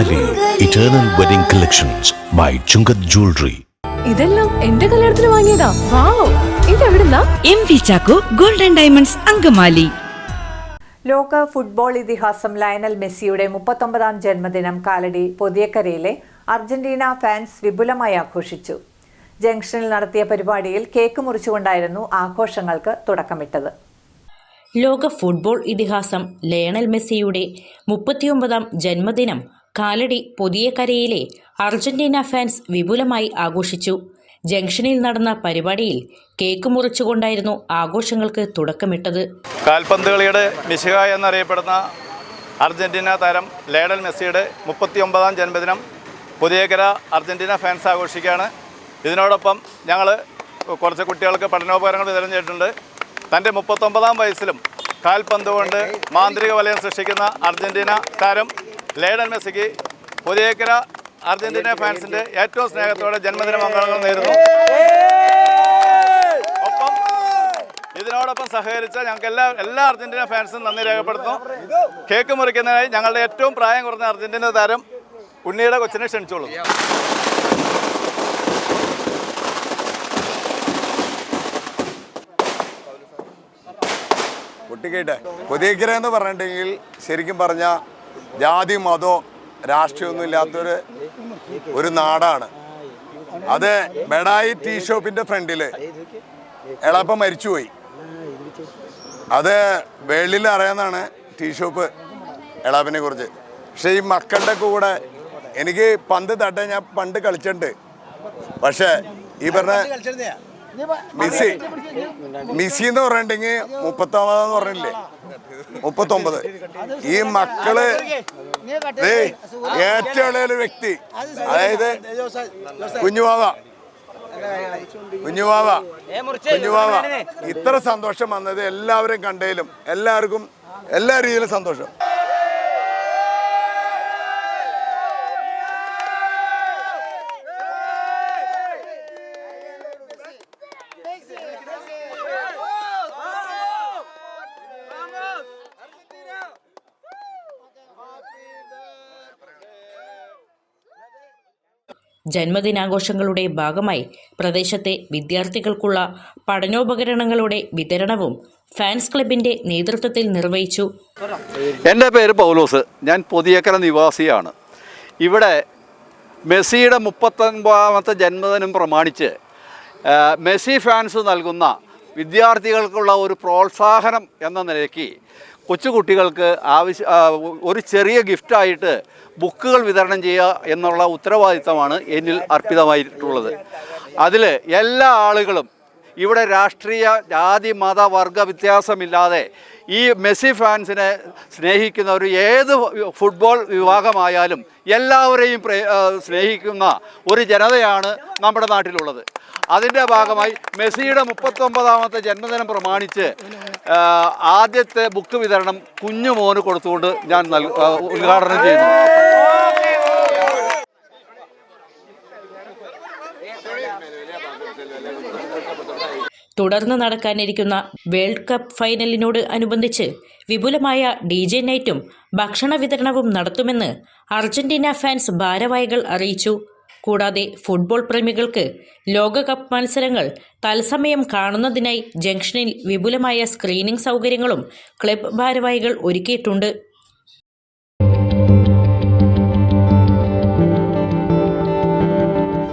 Angamaly eternal wedding collections by Chungath jewellery. ഇതെല്ലാം എന്റെ കല്യാണത്തിന് വാങ്ങിയതാ. വാവ്, ഇതെവിടുന്നാ? MV Chacko golden diamonds Angamaly. ലോക ഫുട്ബോൾ ഇതിഹാസം ലയണൽ മെസ്സിയുടെ 39ാം ജന്മദിനം കാലടി പൊതിയക്കരയിലെ അർജന്റീന ഫാൻസ് വിപുലമായി ആഘോഷിച്ചു. ജംഗ്ഷനിൽ നടത്തിയ പരിപാടിയിൽ കേക്ക് മുറിച്ചുകൊണ്ടായിരുന്നു ആഘോഷങ്ങൾക്ക് തുടക്കമിട്ടത്. ലോക ഫുട്ബോൾ ഇതിഹാസം ലയണൽ മെസ്സിയുടെ 39ാം ജന്മദിനം കാലടി പൊതിയക്കരയിലെ അർജന്റീന ഫാൻസ് വിപുലമായി ആഘോഷിച്ചു. ജംഗ്ഷനിൽ നടന്ന പരിപാടിയിൽ കേക്ക് മുറിച്ചുകൊണ്ടായിരുന്നു ആഘോഷങ്ങൾക്ക് തുടക്കമിട്ടത്. കാൽപന്ത് കളിയുടെ മിശിഹ എന്നറിയപ്പെടുന്ന അർജന്റീന താരം ലയണൽ മെസ്സിയുടെ 39ാം ജന്മദിനം പൊതിയക്കര അർജന്റീന ഫാൻസ് ആഘോഷിക്കുകയാണ്. ഇതിനോടൊപ്പം ഞങ്ങൾ കുറച്ച് കുട്ടികൾക്ക് പഠനോപകരണങ്ങൾ വിതരണം ചെയ്തിട്ടുണ്ട്. തൻ്റെ 39ാം വയസ്സിലും കാൽപന്ത് കൊണ്ട് മാന്ത്രിക വലയം സൃഷ്ടിക്കുന്ന അർജന്റീന താരം ലയണൽ മെസ്സിക്ക് പൊതിയക്കര അർജന്റീന ഫാൻസിൻ്റെ ഏറ്റവും സ്നേഹത്തോടെ ജന്മദിന മംഗളങ്ങൾ നേരുന്നു. ഒപ്പം ഇതിനോടൊപ്പം സഹകരിച്ച ഞങ്ങൾക്ക് എല്ലാ അർജന്റീന ഫാൻസും നന്ദി രേഖപ്പെടുത്തുന്നു. കേക്ക് മുറിക്കുന്നതിനായി ഞങ്ങളുടെ ഏറ്റവും പ്രായം കുറഞ്ഞ അർജന്റീന താരം ഉണ്ണിയുടെ കൊച്ചിനെ ക്ഷണിച്ചോളൂ. പൊട്ടിക്കേട്ടെ. പൊതിയക്കര എന്ന് പറഞ്ഞിട്ടുണ്ടെങ്കിൽ ശരിക്കും പറഞ്ഞാൽ ജാതി മതമോ രാഷ്ട്രീയമൊന്നും ഇല്ലാത്തൊരു നാടാണ്. അത് ബെഡായി ടീ ഷോപ്പിൻ്റെ ഫ്രണ്ടിൽ എളപ്പം മരിച്ചുപോയി. അത് വെളിയിൽ അറിയാവുന്നതാണ് ടീ ഷോപ്പ് എളാപ്പിനെ കുറിച്ച്. പക്ഷേ ഈ മക്കളുടെ കൂടെ എനിക്ക് പന്ത് തട്ടാൻ ഞാൻ പണ്ട് കളിച്ചിട്ടുണ്ട്. പക്ഷേ ഈ പറഞ്ഞ മെസ്സി എന്ന് പറഞ്ഞിട്ടുണ്ടെങ്കിൽ 39 പറഞ്ഞില്ലേ, 39. ഈ മക്കള് ഏറ്റവും ഇളയൊരു വ്യക്തി, അതായത് കുഞ്ഞുവാവ ഇത്ര സന്തോഷം വന്നത് എല്ലാവരും കണ്ടതിലും എല്ലാവർക്കും എല്ലാ രീതിയിലും സന്തോഷം. ജന്മദിനാഘോഷങ്ങളുടെ ഭാഗമായി പ്രദേശത്തെ വിദ്യാർത്ഥികൾക്കുള്ള പഠനോപകരണങ്ങളുടെ വിതരണവും ഫാൻസ് ക്ലബിന്റെ നേതൃത്വത്തിൽ നിർവഹിച്ചു. എൻ്റെ പേര് പൗലോസ്. ഞാൻ പൊതിയക്കര നിവാസിയാണ്. ഇവിടെ മെസ്സിയുടെ 39ാമത്തെ ജന്മദിനം പ്രമാണിച്ച് മെസ്സി ഫാൻസ് നൽകുന്ന വിദ്യാർത്ഥികൾക്കുള്ള ഒരു പ്രോത്സാഹനം എന്ന നിലയ്ക്ക് കൊച്ചുകുട്ടികൾക്ക് ഒരു ചെറിയ ഗിഫ്റ്റായിട്ട് ബുക്കുകൾ വിതരണം ചെയ്യുക എന്നുള്ള ഉത്തരവാദിത്തമാണ് എന്നിൽ അർപ്പിതമായിട്ടുള്ളത്. അതിൽ എല്ലാ ആളുകളും ഇവിടെ രാഷ്ട്രീയ ജാതി മത വർഗ വ്യത്യാസമില്ലാതെ ഈ മെസ്സി ഫാൻസിനെ സ്നേഹിക്കുന്ന ഏത് ഫുട്ബോൾ വിഭാഗമായാലും എല്ലാവരെയും സ്നേഹിക്കുന്ന ഒരു ജനതയാണ് നമ്മുടെ നാട്ടിലുള്ളത്. അതിൻ്റെ ഭാഗമായി മെസ്സിയുടെ 39ാമത്തെ ജന്മദിനം പ്രമാണിച്ച് ആദ്യത്തെ ബുക്ക് വിതരണം കുഞ്ഞുമോന് കൊടുത്തുകൊണ്ട് ഞാൻ ഉദ്ഘാടനം ചെയ്യുന്നു. തുടർന്ന് നടക്കാനിരിക്കുന്ന വേൾഡ് കപ്പ് ഫൈനലിനോട് അനുബന്ധിച്ച് വിപുലമായ DJ നൈറ്റും ഭക്ഷണ വിതരണവും നടത്തുമെന്ന് അർജന്റീന ഫാൻസ് ഭാരവാഹികൾ അറിയിച്ചു. കൂടാതെ ഫുട്ബോൾ പ്രേമികൾക്ക് ലോകകപ്പ് മത്സരങ്ങൾ തത്സമയം കാണുന്നതിനായി ജംഗ്ഷനിൽ വിപുലമായ സ്ക്രീനിംഗ് സൗകര്യങ്ങളും ക്ലബ് ഭാരവാഹികൾ ഒരുക്കിയിട്ടുണ്ട്.